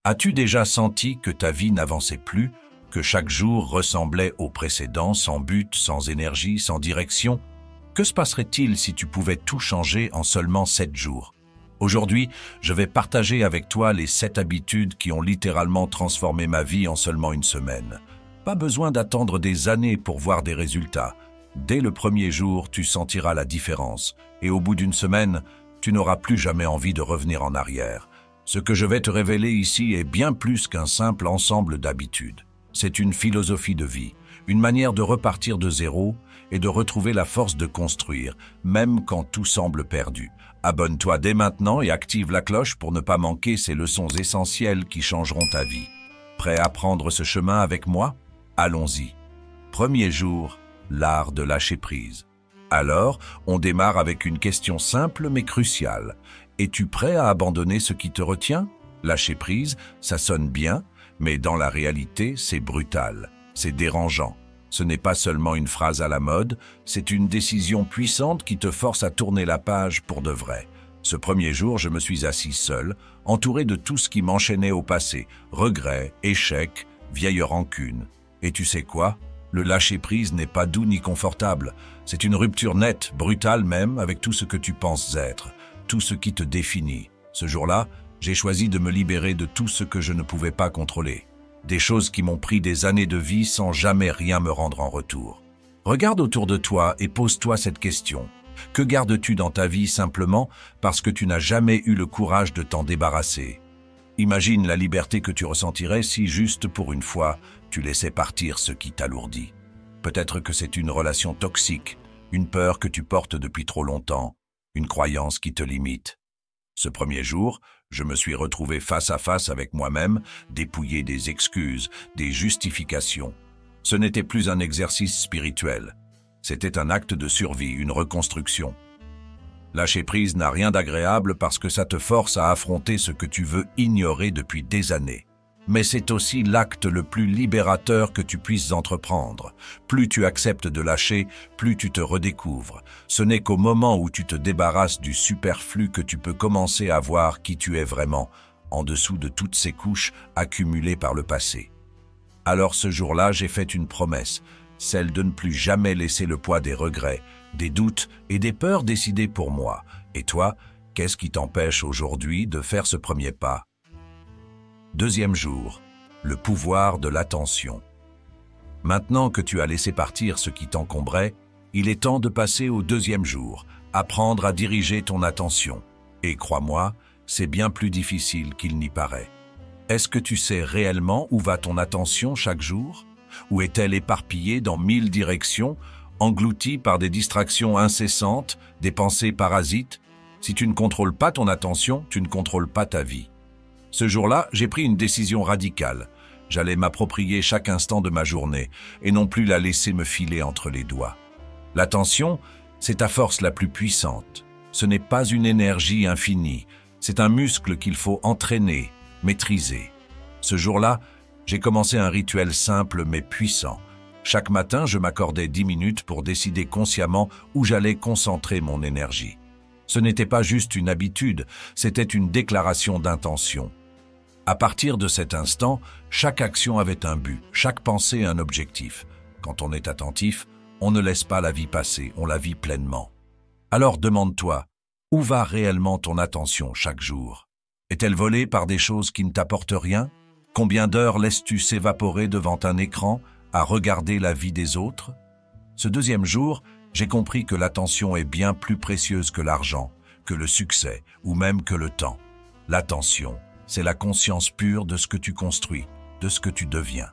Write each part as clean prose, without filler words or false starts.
As-tu déjà senti que ta vie n'avançait plus, que chaque jour ressemblait au précédent, sans but, sans énergie, sans direction? Que se passerait-il si tu pouvais tout changer en seulement 7 jours? Aujourd'hui, je vais partager avec toi les 7 habitudes qui ont littéralement transformé ma vie en seulement une semaine. Pas besoin d'attendre des années pour voir des résultats. Dès le premier jour, tu sentiras la différence. Et au bout d'une semaine, tu n'auras plus jamais envie de revenir en arrière. Ce que je vais te révéler ici est bien plus qu'un simple ensemble d'habitudes. C'est une philosophie de vie, une manière de repartir de zéro et de retrouver la force de construire, même quand tout semble perdu. Abonne-toi dès maintenant et active la cloche pour ne pas manquer ces leçons essentielles qui changeront ta vie. Prêt à prendre ce chemin avec moi? Allons-y. Premier jour, l'art de lâcher prise. Alors, on démarre avec une question simple mais cruciale. Es-tu prêt à abandonner ce qui te retient? Lâcher prise, ça sonne bien, mais dans la réalité, c'est brutal, c'est dérangeant. Ce n'est pas seulement une phrase à la mode, c'est une décision puissante qui te force à tourner la page pour de vrai. Ce premier jour, je me suis assis seul, entouré de tout ce qui m'enchaînait au passé, regrets, échecs, vieilles rancunes. Et tu sais quoi? Le lâcher-prise n'est pas doux ni confortable. C'est une rupture nette, brutale même, avec tout ce que tu penses être, tout ce qui te définit. Ce jour-là, j'ai choisi de me libérer de tout ce que je ne pouvais pas contrôler. Des choses qui m'ont pris des années de vie sans jamais rien me rendre en retour. Regarde autour de toi et pose-toi cette question. Que gardes-tu dans ta vie simplement parce que tu n'as jamais eu le courage de t'en débarrasser? Imagine la liberté que tu ressentirais si, juste pour une fois, tu laissais partir ce qui t'alourdit. Peut-être que c'est une relation toxique, une peur que tu portes depuis trop longtemps, une croyance qui te limite. Ce premier jour, je me suis retrouvé face à face avec moi-même, dépouillé des excuses, des justifications. Ce n'était plus un exercice spirituel. C'était un acte de survie, une reconstruction. Lâcher prise n'a rien d'agréable parce que ça te force à affronter ce que tu veux ignorer depuis des années. Mais c'est aussi l'acte le plus libérateur que tu puisses entreprendre. Plus tu acceptes de lâcher, plus tu te redécouvres. Ce n'est qu'au moment où tu te débarrasses du superflu que tu peux commencer à voir qui tu es vraiment, en dessous de toutes ces couches accumulées par le passé. Alors ce jour-là, j'ai fait une promesse, celle de ne plus jamais laisser le poids des regrets, des doutes et des peurs décider pour moi. Et toi, qu'est-ce qui t'empêche aujourd'hui de faire ce premier pas? Deuxième jour, le pouvoir de l'attention. Maintenant que tu as laissé partir ce qui t'encombrait, il est temps de passer au deuxième jour, apprendre à diriger ton attention. Et crois-moi, c'est bien plus difficile qu'il n'y paraît. Est-ce que tu sais réellement où va ton attention chaque jour? Ou est-elle éparpillée dans 1000 directions, engloutie par des distractions incessantes, des pensées parasites? Si tu ne contrôles pas ton attention, tu ne contrôles pas ta vie. Ce jour-là, j'ai pris une décision radicale. J'allais m'approprier chaque instant de ma journée et non plus la laisser me filer entre les doigts. L'attention, c'est ta force la plus puissante. Ce n'est pas une énergie infinie, c'est un muscle qu'il faut entraîner, maîtriser. Ce jour-là, j'ai commencé un rituel simple mais puissant. Chaque matin, je m'accordais 10 minutes pour décider consciemment où j'allais concentrer mon énergie. Ce n'était pas juste une habitude, c'était une déclaration d'intention. À partir de cet instant, chaque action avait un but, chaque pensée un objectif. Quand on est attentif, on ne laisse pas la vie passer, on la vit pleinement. Alors demande-toi, où va réellement ton attention chaque jour? Est-elle volée par des choses qui ne t'apportent rien? Combien d'heures laisses-tu s'évaporer devant un écran à regarder la vie des autres? Ce deuxième jour, j'ai compris que l'attention est bien plus précieuse que l'argent, que le succès ou même que le temps. L'attention, c'est la conscience pure de ce que tu construis, de ce que tu deviens.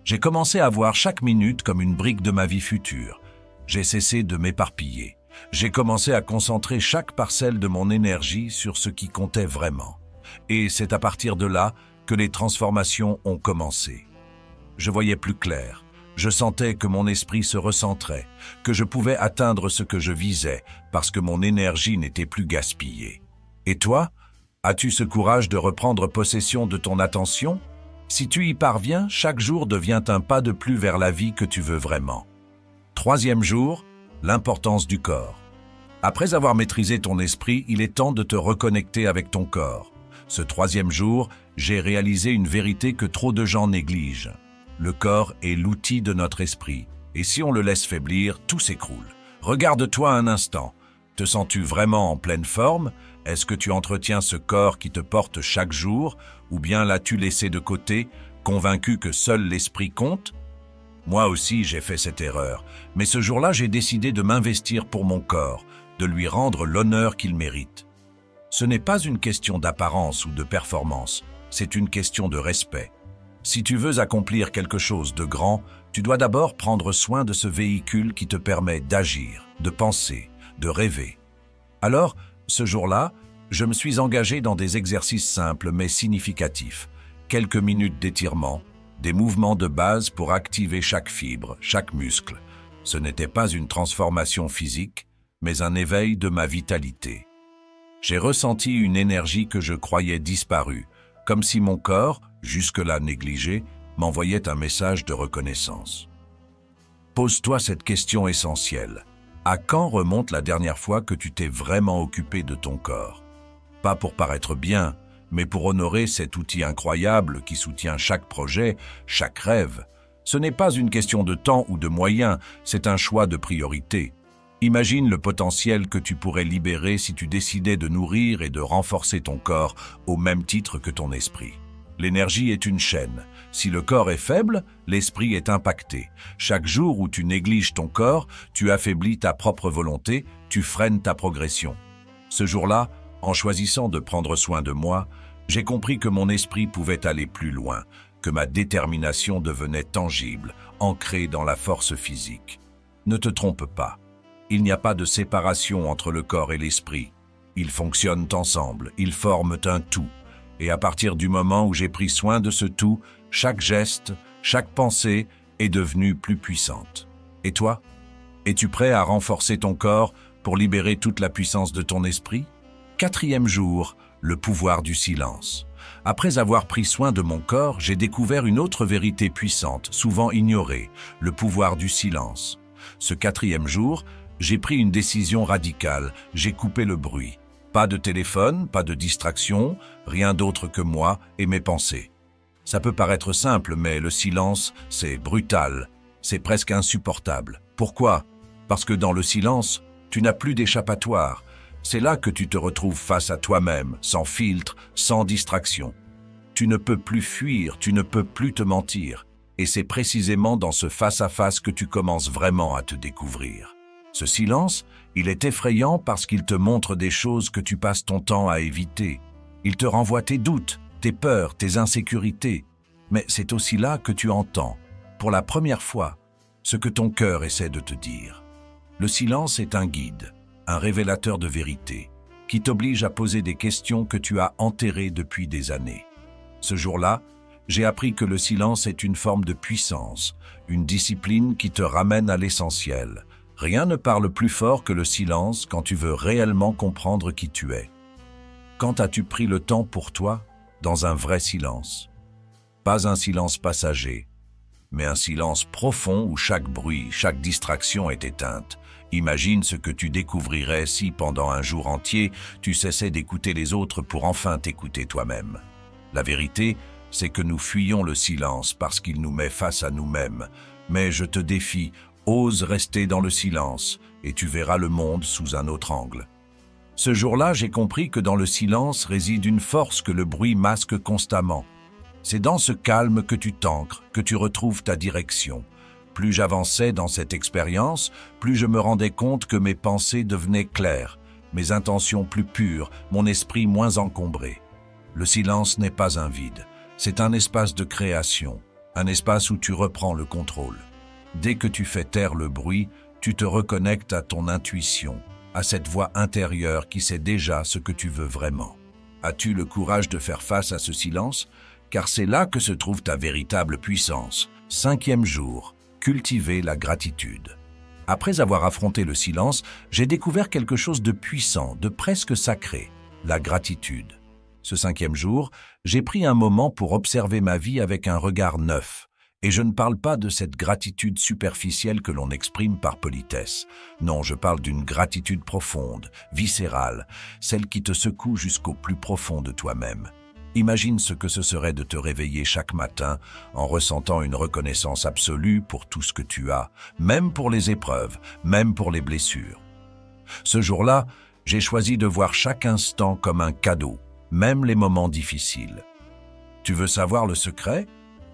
J'ai commencé à voir chaque minute comme une brique de ma vie future. J'ai cessé de m'éparpiller. J'ai commencé à concentrer chaque parcelle de mon énergie sur ce qui comptait vraiment. Et c'est à partir de là que les transformations ont commencé. Je voyais plus clair. Je sentais que mon esprit se recentrait, que je pouvais atteindre ce que je visais parce que mon énergie n'était plus gaspillée. Et toi, as-tu ce courage de reprendre possession de ton attention? Si tu y parviens, chaque jour devient un pas de plus vers la vie que tu veux vraiment. Troisième jour, l'importance du corps. Après avoir maîtrisé ton esprit, il est temps de te reconnecter avec ton corps. Ce troisième jour, j'ai réalisé une vérité que trop de gens négligent. Le corps est l'outil de notre esprit, et si on le laisse faiblir, tout s'écroule. Regarde-toi un instant. Te sens-tu vraiment en pleine forme? Est-ce que tu entretiens ce corps qui te porte chaque jour, ou bien l'as-tu laissé de côté, convaincu que seul l'esprit compte? Moi aussi, j'ai fait cette erreur, mais ce jour-là, j'ai décidé de m'investir pour mon corps, de lui rendre l'honneur qu'il mérite. Ce n'est pas une question d'apparence ou de performance, c'est une question de respect. Si tu veux accomplir quelque chose de grand, tu dois d'abord prendre soin de ce véhicule qui te permet d'agir, de penser, de rêver. Alors, ce jour-là, je me suis engagé dans des exercices simples mais significatifs, quelques minutes d'étirement, des mouvements de base pour activer chaque fibre, chaque muscle. Ce n'était pas une transformation physique, mais un éveil de ma vitalité. J'ai ressenti une énergie que je croyais disparue, comme si mon corps, jusque-là négligé, m'envoyait un message de reconnaissance. Pose-toi cette question essentielle. À quand remonte la dernière fois que tu t'es vraiment occupé de ton corps? Pas pour paraître bien, mais pour honorer cet outil incroyable qui soutient chaque projet, chaque rêve. Ce n'est pas une question de temps ou de moyens, c'est un choix de priorité. Imagine le potentiel que tu pourrais libérer si tu décidais de nourrir et de renforcer ton corps au même titre que ton esprit. L'énergie est une chaîne. Si le corps est faible, l'esprit est impacté. Chaque jour où tu négliges ton corps, tu affaiblis ta propre volonté, tu freines ta progression. Ce jour-là, en choisissant de prendre soin de moi, j'ai compris que mon esprit pouvait aller plus loin, que ma détermination devenait tangible, ancrée dans la force physique. Ne te trompe pas. Il n'y a pas de séparation entre le corps et l'esprit. Ils fonctionnent ensemble, ils forment un tout. Et à partir du moment où j'ai pris soin de ce tout, chaque geste, chaque pensée est devenue plus puissante. Et toi? Es-tu prêt à renforcer ton corps pour libérer toute la puissance de ton esprit? Quatrième jour, le pouvoir du silence. Après avoir pris soin de mon corps, j'ai découvert une autre vérité puissante, souvent ignorée, le pouvoir du silence. Ce quatrième jour, j'ai pris une décision radicale, j'ai coupé le bruit. Pas de téléphone, pas de distraction, rien d'autre que moi et mes pensées. Ça peut paraître simple, mais le silence, c'est brutal, c'est presque insupportable. Pourquoi? Parce que dans le silence, tu n'as plus d'échappatoire. C'est là que tu te retrouves face à toi-même, sans filtre, sans distraction. Tu ne peux plus fuir, tu ne peux plus te mentir. Et c'est précisément dans ce face-à-face que tu commences vraiment à te découvrir. Ce silence, il est effrayant parce qu'il te montre des choses que tu passes ton temps à éviter. Il te renvoie tes doutes, tes peurs, tes insécurités. Mais c'est aussi là que tu entends, pour la première fois, ce que ton cœur essaie de te dire. Le silence est un guide, un révélateur de vérité, qui t'oblige à poser des questions que tu as enterrées depuis des années. Ce jour-là, j'ai appris que le silence est une forme de puissance, une discipline qui te ramène à l'essentiel. Rien ne parle plus fort que le silence quand tu veux réellement comprendre qui tu es. Quand as-tu pris le temps pour toi, dans un vrai silence? Pas un silence passager, mais un silence profond où chaque bruit, chaque distraction est éteinte. Imagine ce que tu découvrirais si, pendant un jour entier, tu cessais d'écouter les autres pour enfin t'écouter toi-même. La vérité, c'est que nous fuyons le silence parce qu'il nous met face à nous-mêmes. Mais je te défie, ose rester dans le silence et tu verras le monde sous un autre angle. Ce jour-là, j'ai compris que dans le silence réside une force que le bruit masque constamment. C'est dans ce calme que tu t'ancres, que tu retrouves ta direction. Plus j'avançais dans cette expérience, plus je me rendais compte que mes pensées devenaient claires, mes intentions plus pures, mon esprit moins encombré. Le silence n'est pas un vide, c'est un espace de création, un espace où tu reprends le contrôle. Dès que tu fais taire le bruit, tu te reconnectes à ton intuition, à cette voix intérieure qui sait déjà ce que tu veux vraiment. As-tu le courage de faire face à ce silence? Car c'est là que se trouve ta véritable puissance. 5e jour, cultiver la gratitude. Après avoir affronté le silence, j'ai découvert quelque chose de puissant, de presque sacré, la gratitude. Ce 5e jour, j'ai pris un moment pour observer ma vie avec un regard neuf. Et je ne parle pas de cette gratitude superficielle que l'on exprime par politesse. Non, je parle d'une gratitude profonde, viscérale, celle qui te secoue jusqu'au plus profond de toi-même. Imagine ce que ce serait de te réveiller chaque matin en ressentant une reconnaissance absolue pour tout ce que tu as, même pour les épreuves, même pour les blessures. Ce jour-là, j'ai choisi de voir chaque instant comme un cadeau, même les moments difficiles. Tu veux savoir le secret?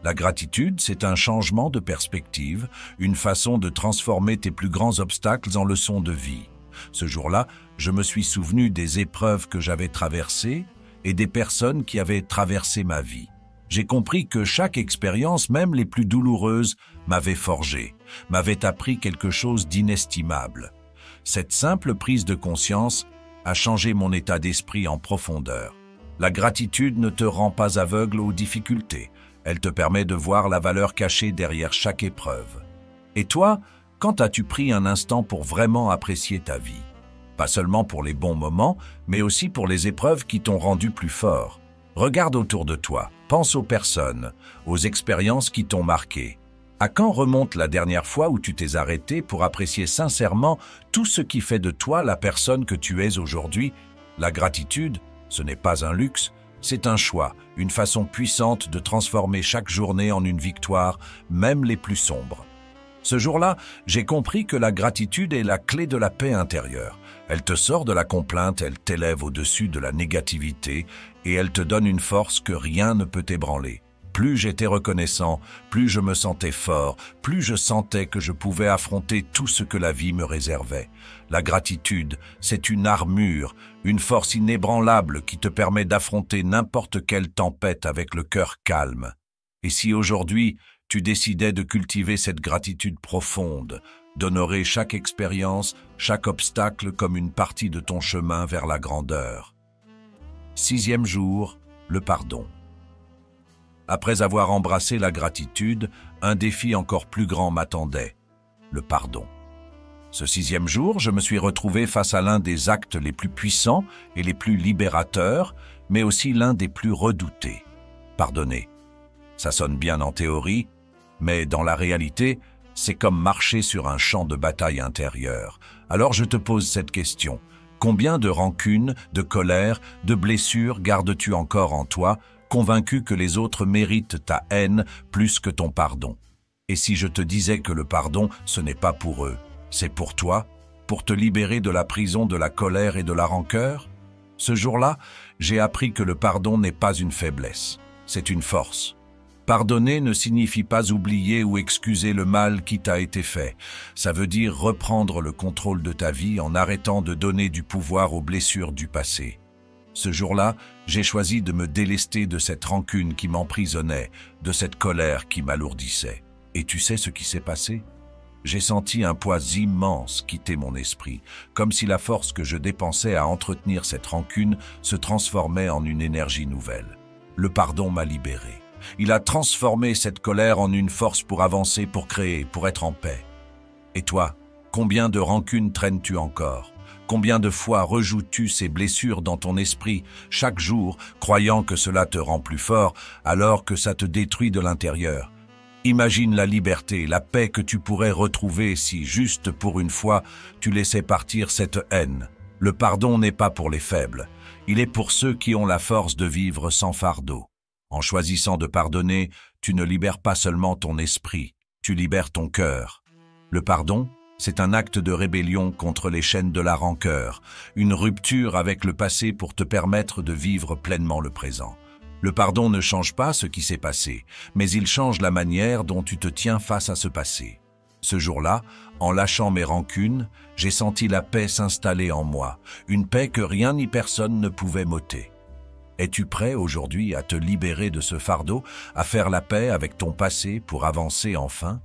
La gratitude, c'est un changement de perspective, une façon de transformer tes plus grands obstacles en leçons de vie. Ce jour-là, je me suis souvenu des épreuves que j'avais traversées et des personnes qui avaient traversé ma vie. J'ai compris que chaque expérience, même les plus douloureuses, m'avait forgé, m'avait appris quelque chose d'inestimable. Cette simple prise de conscience a changé mon état d'esprit en profondeur. La gratitude ne te rend pas aveugle aux difficultés, elle te permet de voir la valeur cachée derrière chaque épreuve. Et toi, quand as-tu pris un instant pour vraiment apprécier ta vie? Pas seulement pour les bons moments, mais aussi pour les épreuves qui t'ont rendu plus fort. Regarde autour de toi, pense aux personnes, aux expériences qui t'ont marqué. À quand remonte la dernière fois où tu t'es arrêté pour apprécier sincèrement tout ce qui fait de toi la personne que tu es aujourd'hui? La gratitude, ce n'est pas un luxe, c'est un choix, une façon puissante de transformer chaque journée en une victoire, même les plus sombres. Ce jour-là, j'ai compris que la gratitude est la clé de la paix intérieure. Elle te sort de la complainte, elle t'élève au-dessus de la négativité et elle te donne une force que rien ne peut ébranler. Plus j'étais reconnaissant, plus je me sentais fort, plus je sentais que je pouvais affronter tout ce que la vie me réservait. La gratitude, c'est une armure, une force inébranlable qui te permet d'affronter n'importe quelle tempête avec le cœur calme. Et si aujourd'hui, tu décidais de cultiver cette gratitude profonde, d'honorer chaque expérience, chaque obstacle comme une partie de ton chemin vers la grandeur. 6e jour, le pardon. Après avoir embrassé la gratitude, un défi encore plus grand m'attendait, le pardon. Ce 6e jour, je me suis retrouvé face à l'un des actes les plus puissants et les plus libérateurs, mais aussi l'un des plus redoutés. Pardonner. Ça sonne bien en théorie, mais dans la réalité, c'est comme marcher sur un champ de bataille intérieur. Alors je te pose cette question. Combien de rancunes, de colère, de blessures gardes-tu encore en toi, convaincu que les autres méritent ta haine plus que ton pardon? Et si je te disais que le pardon, ce n'est pas pour eux, c'est pour toi, pour te libérer de la prison de la colère et de la rancœur? Ce jour-là, j'ai appris que le pardon n'est pas une faiblesse, c'est une force. Pardonner ne signifie pas oublier ou excuser le mal qui t'a été fait. Ça veut dire reprendre le contrôle de ta vie en arrêtant de donner du pouvoir aux blessures du passé. Ce jour-là, j'ai choisi de me délester de cette rancune qui m'emprisonnait, de cette colère qui m'alourdissait. Et tu sais ce qui s'est passé? J'ai senti un poids immense quitter mon esprit, comme si la force que je dépensais à entretenir cette rancune se transformait en une énergie nouvelle. Le pardon m'a libéré. Il a transformé cette colère en une force pour avancer, pour créer, pour être en paix. Et toi, combien de rancunes traînes-tu encore? Combien de fois rejoues-tu ces blessures dans ton esprit chaque jour, croyant que cela te rend plus fort, alors que ça te détruit de l'intérieur? Imagine la liberté, la paix que tu pourrais retrouver si, juste pour une fois, tu laissais partir cette haine. Le pardon n'est pas pour les faibles, il est pour ceux qui ont la force de vivre sans fardeau. En choisissant de pardonner, tu ne libères pas seulement ton esprit, tu libères ton cœur. Le pardon, c'est un acte de rébellion contre les chaînes de la rancœur, une rupture avec le passé pour te permettre de vivre pleinement le présent. Le pardon ne change pas ce qui s'est passé, mais il change la manière dont tu te tiens face à ce passé. Ce jour-là, en lâchant mes rancunes, j'ai senti la paix s'installer en moi, une paix que rien ni personne ne pouvait m'ôter. Es-tu prêt aujourd'hui à te libérer de ce fardeau, à faire la paix avec ton passé pour avancer enfin?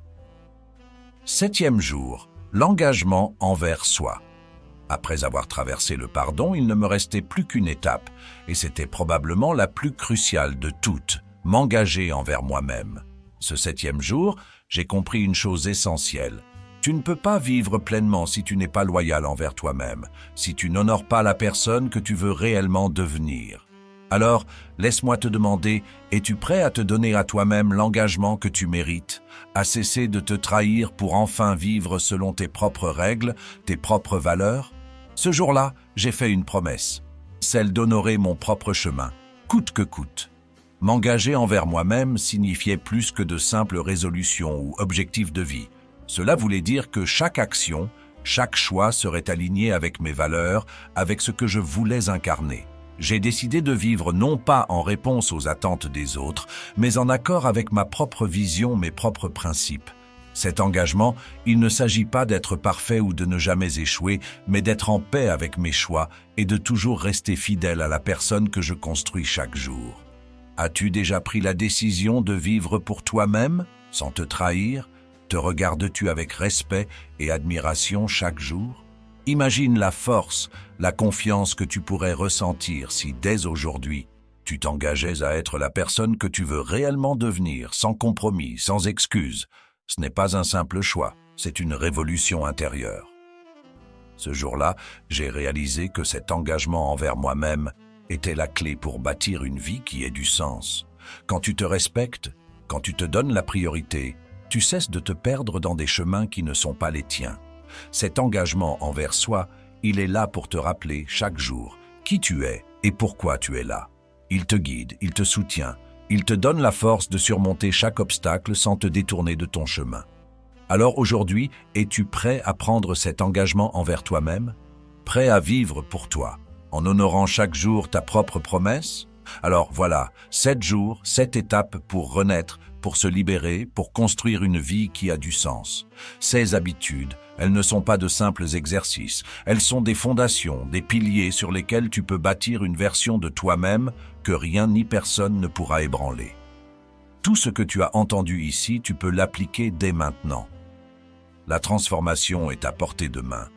7e jour, l'engagement envers soi. Après avoir traversé le pardon, il ne me restait plus qu'une étape, et c'était probablement la plus cruciale de toutes, m'engager envers moi-même. Ce 7e jour, j'ai compris une chose essentielle. Tu ne peux pas vivre pleinement si tu n'es pas loyal envers toi-même, si tu n'honores pas la personne que tu veux réellement devenir. Alors, laisse-moi te demander, es-tu prêt à te donner à toi-même l'engagement que tu mérites, à cesser de te trahir pour enfin vivre selon tes propres règles, tes propres valeurs? Ce jour-là, j'ai fait une promesse, celle d'honorer mon propre chemin. coûte que coûte. M'engager envers moi-même signifiait plus que de simples résolutions ou objectifs de vie. Cela voulait dire que chaque action, chaque choix serait aligné avec mes valeurs, avec ce que je voulais incarner. J'ai décidé de vivre non pas en réponse aux attentes des autres, mais en accord avec ma propre vision, mes propres principes. Cet engagement, il ne s'agit pas d'être parfait ou de ne jamais échouer, mais d'être en paix avec mes choix et de toujours rester fidèle à la personne que je construis chaque jour. As-tu déjà pris la décision de vivre pour toi-même, sans te trahir? Te regardes-tu avec respect et admiration chaque jour? Imagine la force, la confiance que tu pourrais ressentir si dès aujourd'hui, tu t'engageais à être la personne que tu veux réellement devenir, sans compromis, sans excuses. Ce n'est pas un simple choix, c'est une révolution intérieure. Ce jour-là, j'ai réalisé que cet engagement envers moi-même était la clé pour bâtir une vie qui ait du sens. Quand tu te respectes, quand tu te donnes la priorité, tu cesses de te perdre dans des chemins qui ne sont pas les tiens. Cet engagement envers soi, il est là pour te rappeler chaque jour qui tu es et pourquoi tu es là. Il te guide, il te soutient, il te donne la force de surmonter chaque obstacle sans te détourner de ton chemin. Alors aujourd'hui, es-tu prêt à prendre cet engagement envers toi-même? Prêt à vivre pour toi, en honorant chaque jour ta propre promesse? Alors voilà, 7 jours, 7 étapes pour renaître, pour se libérer, pour construire une vie qui a du sens. Ces habitudes, elles ne sont pas de simples exercices, elles sont des fondations, des piliers sur lesquels tu peux bâtir une version de toi-même que rien ni personne ne pourra ébranler. Tout ce que tu as entendu ici, tu peux l'appliquer dès maintenant. La transformation est à portée de main,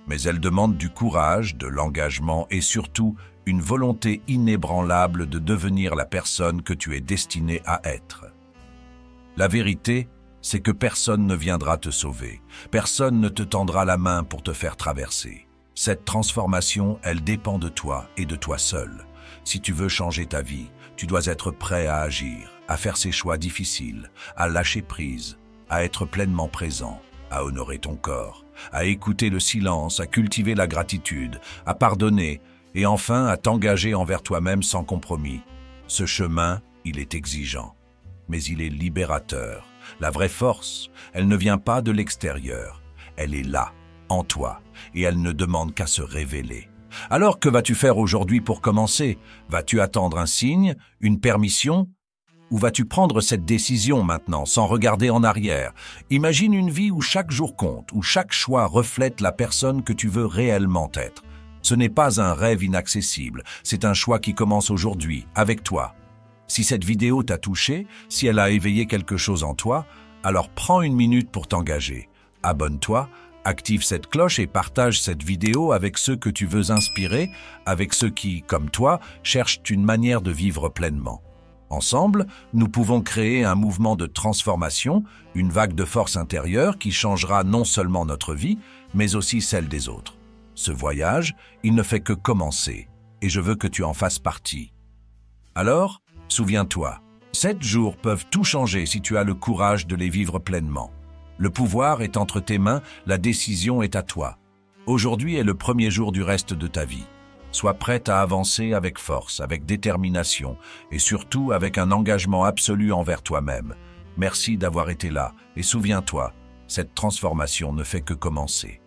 mais elle demande du courage, de l'engagement et surtout une volonté inébranlable de devenir la personne que tu es destiné à être. La vérité, c'est que personne ne viendra te sauver, personne ne te tendra la main pour te faire traverser. Cette transformation, elle dépend de toi et de toi seul. Si tu veux changer ta vie, tu dois être prêt à agir, à faire ces choix difficiles, à lâcher prise, à être pleinement présent, à honorer ton corps, à écouter le silence, à cultiver la gratitude, à pardonner et enfin à t'engager envers toi-même sans compromis. Ce chemin, il est exigeant, mais il est libérateur. La vraie force, elle ne vient pas de l'extérieur, elle est là, en toi, et elle ne demande qu'à se révéler. Alors que vas-tu faire aujourd'hui pour commencer? Vas-tu attendre un signe, une permission? Ou vas-tu prendre cette décision maintenant, sans regarder en arrière? Imagine une vie où chaque jour compte, où chaque choix reflète la personne que tu veux réellement être. Ce n'est pas un rêve inaccessible, c'est un choix qui commence aujourd'hui, avec toi. Si cette vidéo t'a touché, si elle a éveillé quelque chose en toi, alors prends une minute pour t'engager. Abonne-toi, active cette cloche et partage cette vidéo avec ceux que tu veux inspirer, avec ceux qui, comme toi, cherchent une manière de vivre pleinement. Ensemble, nous pouvons créer un mouvement de transformation, une vague de force intérieure qui changera non seulement notre vie, mais aussi celle des autres. Ce voyage, il ne fait que commencer, et je veux que tu en fasses partie. Alors, souviens-toi, 7 jours peuvent tout changer si tu as le courage de les vivre pleinement. Le pouvoir est entre tes mains, la décision est à toi. Aujourd'hui est le premier jour du reste de ta vie. Sois prête à avancer avec force, avec détermination et surtout avec un engagement absolu envers toi-même. Merci d'avoir été là et souviens-toi, cette transformation ne fait que commencer.